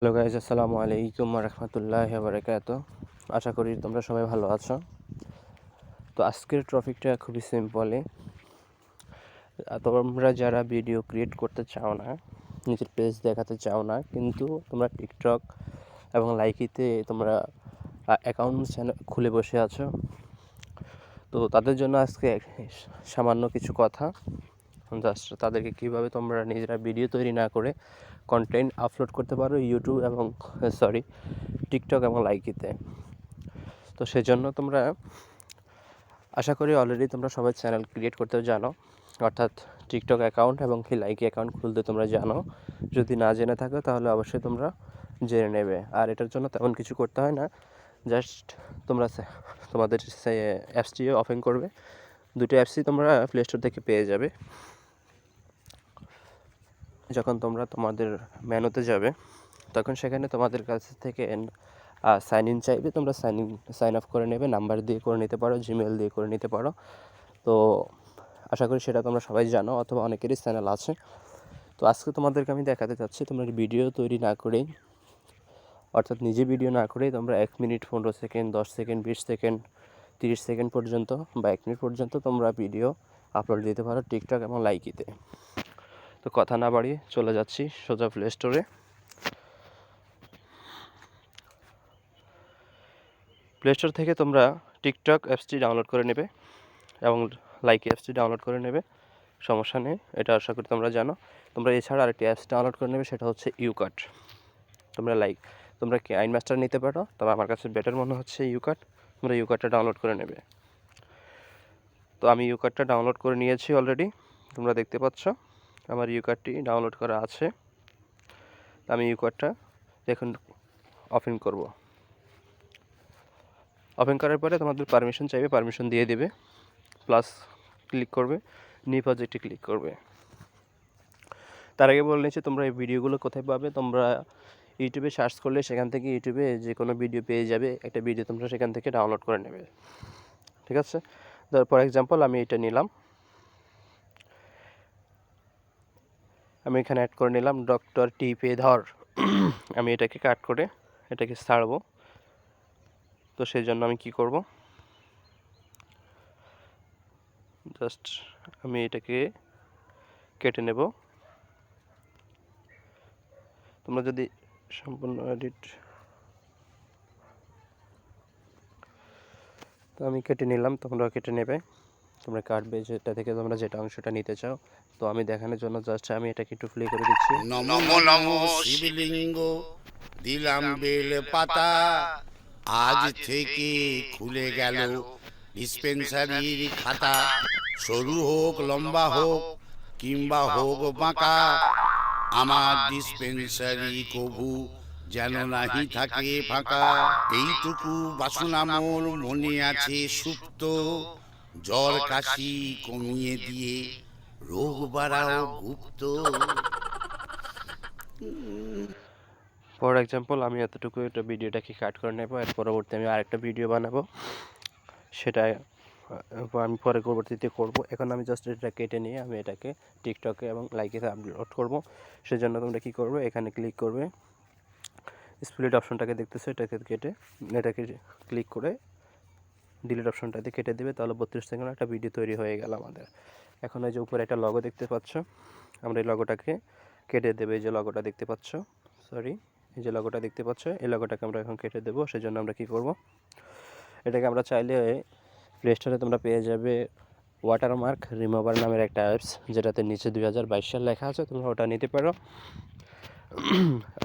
Hello guys, আসসালামু আলাইকুম রহমতুল্লাহ বারাকাতু। আশা করি তোমরা সবাই ভালো আছো। তো আজকের টপিকটা খুবই সিম্পলি, তোমরা যারা ভিডিও ক্রিয়েট করতে চাও না, নিজের পেজ দেখাতে চাও না, কিন্তু তোমরা টিকটক এবং লাইকিতে তোমরা অ্যাকাউন্ট খুলে বসে আছো, তো তাদের জন্য আজকে সামান্য কিছু কথা, জাস্ট তাদেরকে কীভাবে তোমরা নিজেরা ভিডিও তৈরি না করে কন্টেন্ট আপলোড করতে পারো ইউটিউব এবং টিকটক এবং লাইকিতে। তো সেজন্য তোমরা আশা করি অলরেডি তোমরা সবাই চ্যানেল ক্রিয়েট করতে জানো, অর্থাৎ টিকটক অ্যাকাউন্ট এবং লাইকি অ্যাকাউন্ট খুলতে তোমরা জানো। যদি না জেনে থাকো তাহলে অবশ্যই তোমরা জেনে নেবে। আর এটার জন্য তেমন কিছু করতে হয় না, জাস্ট তোমরা তোমাদের অ্যাপসটি ওপেন করবে। দুটো অ্যাপসই তোমরা প্লে স্টোর থেকে পেয়ে যাবে। যখন তোমরা তোমাদের মেনুতে যাবে তখন সেখানে তোমাদের কাছ থেকে সাইন ইন চাইবে, তোমরা সাইন আপ করে নেবে, নাম্বার দিয়ে করে নিতে পারো, জিমেল দিয়ে করে নিতে পারো। তো আশা করি সেটা তোমরা সবাই জানো, অথবা অনেকেরই চ্যানেল আছে। তো আজকে তোমাদেরকে আমি দেখাতে চাচ্ছি তোমরা ভিডিও তৈরি না করেই, অর্থাৎ নিজে ভিডিও না করেই তোমরা 1 minute 15 second 10 second 20 second 30 second পর্যন্ত বা 1 মিনিট পর্যন্ত তোমরা ভিডিও আপলোড দিতে পারো টিকটক এবং লাইকিতে। তো কথা না বাড়িয়ে চলে যাচ্ছি সোজা প্লে স্টোরে। প্লে স্টোর থেকে তোমরা টিকটক অ্যাপসটি ডাউনলোড করে নেবে এবং লাইকি অ্যাপসটি ডাউনলোড করে নেবে, সমস্যা নেই, এটা আশা করি তোমরা জানো। তোমরা এছাড়া আরেকটি অ্যাপস ডাউনলোড করে নেবে, সেটা হচ্ছে ইউকাট। তোমরা কি আইন মাস্টার নিতে পারো, তবে আমার কাছে বেটার মনে হচ্ছে ইউকাট। তোমরা ইউকাটটা ডাউনলোড করে নেবে। তো আমি ইউকাটটা ডাউনলোড করে নিয়েছি অলরেডি, তোমরা দেখতে পাচ্ছ আমার ইউকাটটি ডাউনলোড করা আছে। আমি ইউকাটটা দেখুন ওপেন করব। ওপেন করার পরে তোমাদের পারমিশন চাইবে, পারমিশন দিয়ে দেবে, প্লাস ক্লিক করবে, নিউ প্রজেক্টে ক্লিক করবে। তার আগে বলে নিচ্ছি তোমরা এই ভিডিওগুলো কোথায় পাবে। তোমরা ইউটিউবে সার্চ করলে সেখান থেকে ইউটিউবে যে কোনো ভিডিও পেয়ে যাবে, একটা ভিডিও তোমরা সেখান থেকে ডাউনলোড করে নেবে, ঠিক আছে। ফর এক্সাম্পল আমি এটা নিলাম, আমি এখানে অ্যাড করে নিলাম ডক্টর টিপে ধর। আমি এটাকে কাট করে এটাকে ছাড়বো। তো সেই জন্য আমি কি করব, জাস্ট আমি এটাকে কেটে নেব। তোমরা যদি সম্পূর্ণ এডিট, তো আমি কেটে নিলাম, তোমরা কেটে নেবে, তোমরা কাটবে যেটা থেকে তোমরা যেটা অংশটা নিতে চাও। তো আমি দেখানোর জন্য জাস্ট আমি এটাকে একটু প্লে করে দিচ্ছি। নমো নমো শিবলিঙ্গ দিলাম বেল পাতা, আজ থেকে খুলে গেল ডিসপেন্সারির খাতা। সরু হোক লম্বা হোক কিংবা হোক বাঁকা, আমার ডিসপেন্সারি কভু যেন নাহি থাকে ফাঁকা। এইটুকু বাসনা মোর মনে আছে সুপ্ত, জ্বর কাশি কমিয়ে দিয়ে রোগ বাড়াও গুপ্ত। ফর এক্সাম্পল আমি এতটুকু একটা ভিডিওটাকে কাট করে নেব, এর পরবর্তী আমি আরেকটা ভিডিও বানাবো, সেটা আমি পরবর্তীতে করব। এখন আমি জাস্ট এটা কেটে নিয়ে আমি এটাকে টিকটকে এবং লাইকে আপলোড করব। সেজন্য তোমরা কী করবে, এখানে ক্লিক করবে, স্প্লিট অপশনটাকে দেখতেছো, এটাকে ক্লিক করে ডিলিট অপশনটাতে কেটে দেবে, তাহলে 32 সেকেন্ড একটা ভিডিও তৈরি হয়ে গেল আমাদের। এখন এই যে উপরে একটা লগো দেখতে পাচ্ছ, আমরা এই লগোটাকে কেটে দেবে। এই যে লগোটা দেখতে পাচ্ছ, এই যে লগোটা দেখতে পাচ্ছ, এই লগোটাকে আমরা এখন কেটে দেবো। সেজন্য আমরা কি করব, এটাকে আমরা চাইলে প্লে স্টোরে তোমরা পেয়ে যাবে ওয়াটারমার্ক রিমুভার নামের একটা অ্যাপস, যেটাতে নিচে 2022 সাল লেখা আছে, তোমরা ওটা নিতে পারো।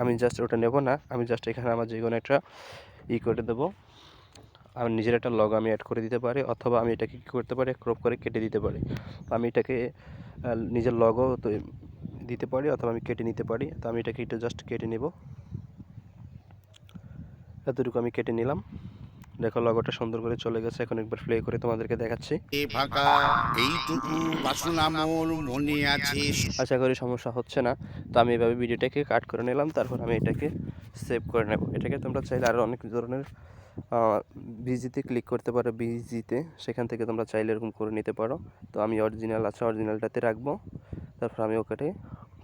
আমি জাস্ট ওটা নেব না, আমি জাস্ট এখানে আমার যে কোনো একটা করে দেবো। আমার নিজের একটা লগো আমি অ্যাড করে দিতে পারি, অথবা আমি এটাকে কী করতে পারি, ক্রপ করে কেটে দিতে পারি। আমি এটাকে নিজের লগো তো দিতে পারি, অথবা আমি কেটে নিতে পারি। তো আমি এটাকে একটু জাস্ট কেটে নেব, এতটুকু আমি কেটে নিলাম। দেখো লগোটা সুন্দর করে চলে গেছে। এখন একবার প্লে করে তোমাদেরকে দেখাচ্ছি। ফাঁকা এইটুকু বাসনা মোর মনে আছে। আশা করি সমস্যা হচ্ছে না। তো আমি এভাবে ভিডিওটাকে কাট করে নিলাম, তারপর আমি এটাকে সেভ করে নেব। এটাকে তোমরা চাইলে আরও অনেক ধরনের বিজিতে ক্লিক করতে পারো, বিজিতে, সেখান থেকে তোমরা চাইলে এরকম করে নিতে পারো। তো আমি অরিজিনাল আছে, অরিজিনালটাতে রাখবো। তারপর আমি ওখানে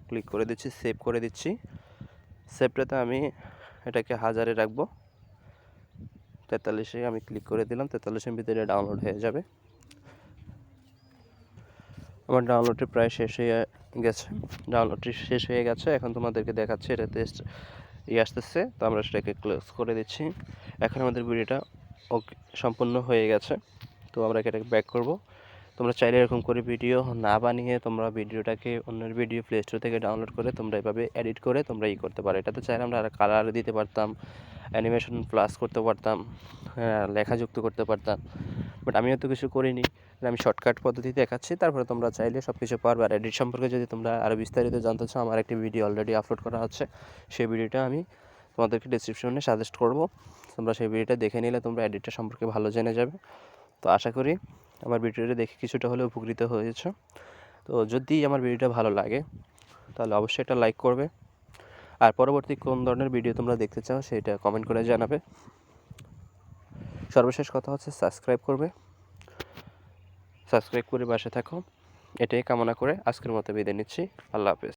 ক্লিক করে দিচ্ছি, সেভ করে দিচ্ছি। সেভটাতে আমি এটাকে 1000-এ রাখবো। 43-এ আমি ক্লিক করে দিলাম, 43-এর ভিতরে ডাউনলোড হয়ে যাবে। আমার ডাউনলোডটি প্রায় শেষ হয়ে গেছে। ডাউনলোডটি শেষ হয়ে গেছে, এখন তোমাদেরকে দেখাচ্ছি এটাতে আসতেছে। তো আমরা সেটাকে ক্লোজ করে দিচ্ছি। এখন আমাদের ভিডিওটা ওকে সম্পূর্ণ হয়ে গেছে। তো আমরা এটাকে ব্যাক করব। তোমরা চাইলে এরকম করে ভিডিও না বানিয়ে তোমরা ভিডিওটাকে অন্যের ভিডিও প্লে স্টোর থেকে ডাউনলোড করে তোমরা এভাবে এডিট করে তোমরা করতে পারো। এটাতে চাইলে আমরা কালার দিতে পারতাম, অ্যানিমেশন প্লাস করতে পারতাম, লেখা যুক্ত করতে পারতাম, বাট আমি তো কিছু করিনি। আমি শর্টকাট পদ্ধতি দেখাচ্ছি, তারপরে তোমরা চাইলে সব কিছু পারবে। আর এডিট সম্পর্কে যদি তোমরা আরও বিস্তারিত জানতে চাও, আমার একটি ভিডিও অলরেডি আপলোড করা আছে, সেই ভিডিওটা আমি তোমাদেরকে ডিসক্রিপশনে সাজেস্ট করব। তোমরা সেই ভিডিওটা দেখে নিলে তোমরা এডিটটা সম্পর্কে ভালো জেনে যাবে। তো আশা করি আমার ভিডিওটা দেখে কিছুটা হলেও উপকৃত হয়েছে। তো যদি আমার ভিডিওটা ভালো লাগে তাহলে অবশ্যই একটা লাইক করবে। আর পরবর্তী কোন ধরনের ভিডিও তোমরা দেখতে চাও সেটা কমেন্ট করে জানাবে। সর্বশেষ কথা হচ্ছে সাবস্ক্রাইব করবে। সাবস্ক্রাইব করে পাশে থাকো, এটাই কামনা করে আজকের মতো বিদায় নিচ্ছি। আল্লাহ হাফেজ।